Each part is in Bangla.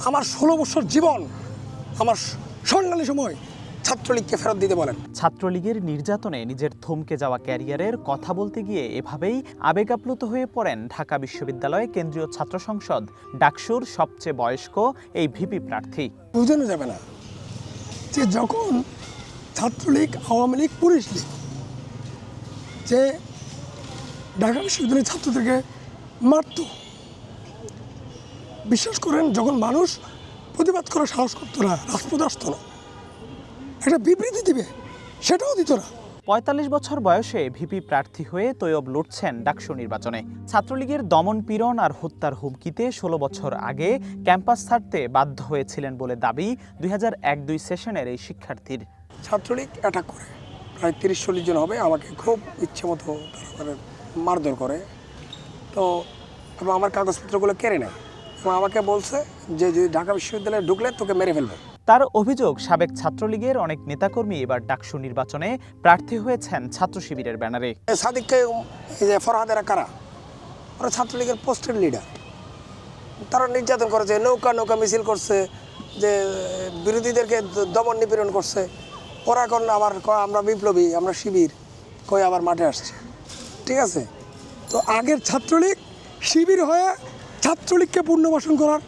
আমার 16 বছর জীবন, আমার স্বর্ণালী সময় ছাত্রলীগকে ফেরত দিতে বলেন। ছাত্রলীগের নির্যাতনে নিজের থমকে যাওয়া ক্যারিয়ারের কথা বলতে গিয়ে এভাবেই আবেগাপ্লুত হয়ে পড়েন ঢাকা বিশ্ববিদ্যালয় কেন্দ্রীয় ছাত্র সংসদ ডাকসুর সবচেয়ে বয়স্ক এই ভিপি প্রার্থী। বোঝানো যাবে না যে যখন ছাত্রলীগ, আওয়ামী লীগ, পুলিশ লীগ যে ঢাকা বিশ্ববিদ্যালয়ের ছাত্রদেরকে মারত, বিশ্বাস করেন যখন মানুষ প্রতিবাদ করার সাহস করতো না, রাজপথে আসতো না, একটা বিবৃতি দিবে সেটাও দিত না। ৪৫ বছর বয়সে ভিপি প্রার্থী হয়ে তৈয়ব লড়ছেন ডাকসু নির্বাচনে। ছাত্রলীগের দমন পীড়ন আর হত্যার হুমকিতে ১৬ বছর আগে ক্যাম্পাস ছাড়তে বাধ্য হয়েছিলেন বলে দাবি ২০০১-২ সেশনের এই শিক্ষার্থীর। ছাত্রলীগ অ্যাটাক করে, প্রায় ৩০-৪০ জন হবে, আমাকে খুব ইচ্ছে মতো মারধর করে। তো এবং আমার কাগজপত্রগুলো কেড়ে নেয় এবং আমাকে বলছে যে যদি ঢাকা বিশ্ববিদ্যালয়ে ঢুকলে তোকে মেরে ফেলবো। তার অভিযোগ, সাবেক ছাত্রলীগের অনেক নেতাকর্মী এবার ডাকসু নির্বাচনে প্রার্থী হয়েছেন ছাত্র শিবিরের ব্যানারে। সাদিককে, এই যে ফরহাদেরা কারা, ওরা ছাত্রলীগের পোস্টেড লিডার, তারা নির্যাতন করেছে, নৌকা নৌকা মিছিল করছে, যে বিরোধীদেরকে দমন নিপীড়ন করছে। ওরা এখন আবার আমরা বিপ্লবী, আমরা শিবির কই আবার মাঠে আসছে। ঠিক আছে, তো আগের ছাত্রলীগ শিবির হয়ে ছাত্রলীগকে পুনর্বাসন করার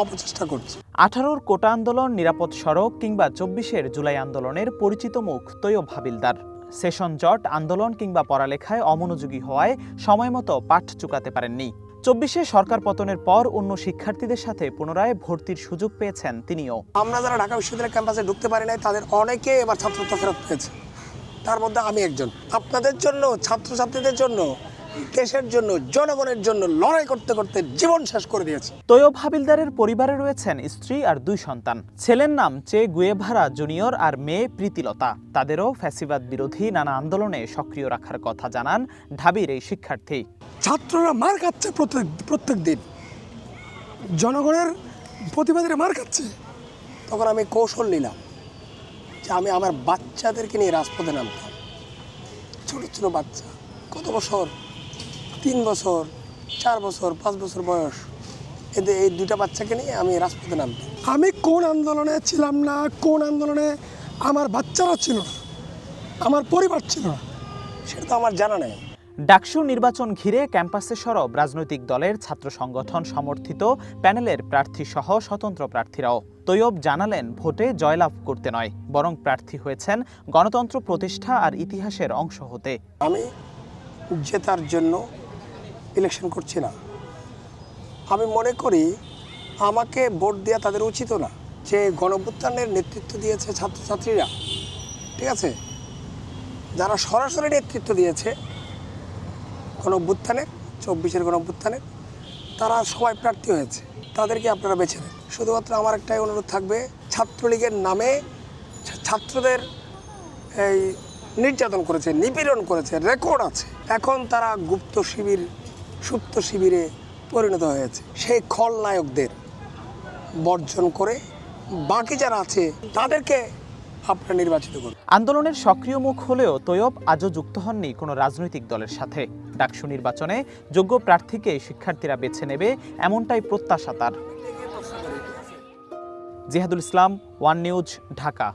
অপচেষ্টা করছে। 18-র কোটা আন্দোলন, নিরাপদ সড়ক কিংবা 24-এর জুলাই আন্দোলনের পরিচিত মুখ তৈয়ব হাবিলদার। সেশন জট আন্দোলন কিংবা পড়ালেখায় অমনোযোগী হওয়ায় সময়মতো পাঠ চুকাতে পারেননি। 24-এ সরকার পতনের পর অন্য শিক্ষার্থীদের সাথে পুনরায় ভর্তির সুযোগ পেয়েছেন তিনিও। আমরা যারা ঢাকা বিশ্ববিদ্যালয় ক্যাম্পাসে ঢুকতে পারি নাই তাদের অনেকে এবার ছাত্রত্ব ফেরত পেয়েছে, তার মধ্যে আমি একজন। আপনাদের জন্য, ছাত্রছাত্রীদের জন্য, দেশের জন্য, জনগণের জন্য লড়াই করতে করতে জীবন শেষ করে দিয়েছি। তৈয়ব হাবিলদারের পরিবারে রয়েছেন স্ত্রী আর 2 সন্তান। ছেলের নাম চে গুয়েভারা জুনিয়র আর মেয়ে প্রীতিলতা। তাদেরও ফ্যাসিবাদ বিরোধী নানা আন্দোলনে সক্রিয় রাখার কথা জানান ঢাবির এই শিক্ষার্থী। ছাত্ররা মার খাচ্ছে প্রত্যেক দিন, জনগণের প্রতিবাদের মার খাচ্ছে। তখন আমি কৌশল নিলাম যে আমি আমার বাচ্চাদেরকে নিয়ে রাজপথে নামতাম। ছোট ছোট বাচ্চা, কত বছর, 3 বছর, 4 বছর, 5 বছর বয়স, এদের এই 2টা বাচ্চাকে নিয়ে আমি রাজপথে নামতাম। আমি কোন আন্দোলনে ছিলাম না, কোন আন্দোলনে আমার বাচ্চারা ছিল না, আমার পরিবার ছিল না, সেটা তো আমার জানা নেই। ডাকসু নির্বাচন ঘিরে ক্যাম্পাসে সরব রাজনৈতিক দলের ছাত্র সংগঠন সমর্থিত প্যানেলের প্রার্থী সহ স্বতন্ত্র প্রার্থীরাও। তৈয়ব জানালেন, ভোটে জয়লাভ করতে নয়, বরং প্রার্থী হয়েছেন গণতন্ত্র প্রতিষ্ঠা আর ইতিহাসের অংশ হতে। আমি জেতার জন্য ইলেকশন করছি না। আমি মনে করি আমাকে ভোট দেওয়া তাদের উচিত না, যে গণঅভ্যুত্থানের নেতৃত্ব দিয়েছে ছাত্রছাত্রীরা, ঠিক আছে, যারা সরাসরি নেতৃত্ব দিয়েছে গণঅভ্যুত্থানের, 24-এর গণঅভ্যুত্থানের, তারা সবাই প্রার্থী হয়েছে, তাদেরকে আপনারা বেছে নেন। শুধুমাত্র আমার একটাই অনুরোধ থাকবে, ছাত্রলীগের নামে ছাত্রদের এই নির্যাতন করেছে, নিপীড়ন করেছে, রেকর্ড আছে। এখন তারা গুপ্ত শিবির, সুপ্ত শিবিরে পরিণত হয়েছে। সেই খলনায়কদের বর্জন করে বাকি যারা আছে তাদেরকে আপনারা নির্বাচিত করুন। আন্দোলনের সক্রিয় মুখ হলেও তৈয়ব আজও যুক্ত হননি কোনো রাজনৈতিক দলের সাথে। ডাকসু নির্বাচনে যোগ্য প্রার্থীকে শিক্ষার্থীরা বেছে নেবে, এমনটাই প্রত্যাশা তার। জিহাদুল ইসলাম, ওয়ান নিউজ, ঢাকা।